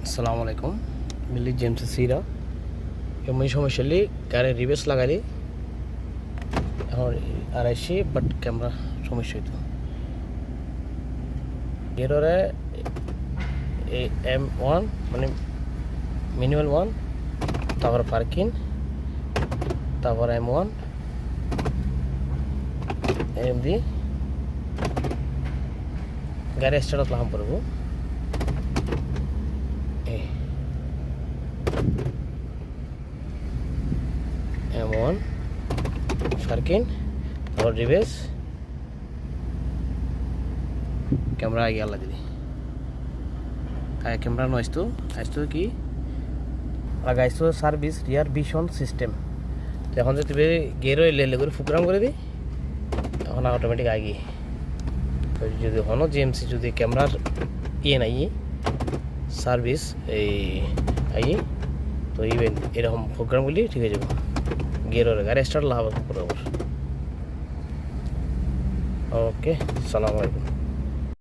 আসসালামু আলাইকুম মিলি জেমস সিরা এমনি সমস্যালি গাড়ি রিভার্স লাগাইলি এখন আর আইসি বাট ক্যামেরা সমস্যা হইতো গিয়ারে M1 মানে ম্যানুয়াল 1 তারপর পার্কিং তারপর M1 এমডি গাড়ি স্টার্ট লাগাম পড়ব M1 পার্কিং তারপর রিভার্স ক্যামেরা আগে আল্লাহ দিদি ক্যামেরা নয়তো আসতো কি লাগাইছো সার্ভিস রিয়ার ভিশন সিস্টেম তো এখন যদি গিয়ার লেলে করে ফুকরাম করে দিই এখন অটোমেটিক আগে যদি হনো জিএমসি যদি ক্যামেরার ইয়ে নাই সার্ভিস এই আই তো ইভেন এরকম প্রোগ্রামগুলি ঠিক হয়ে যাবো গিয়ারের গাড়ি স্টার্ট লাভ বরাবর ওকে সালাম আলাইকুম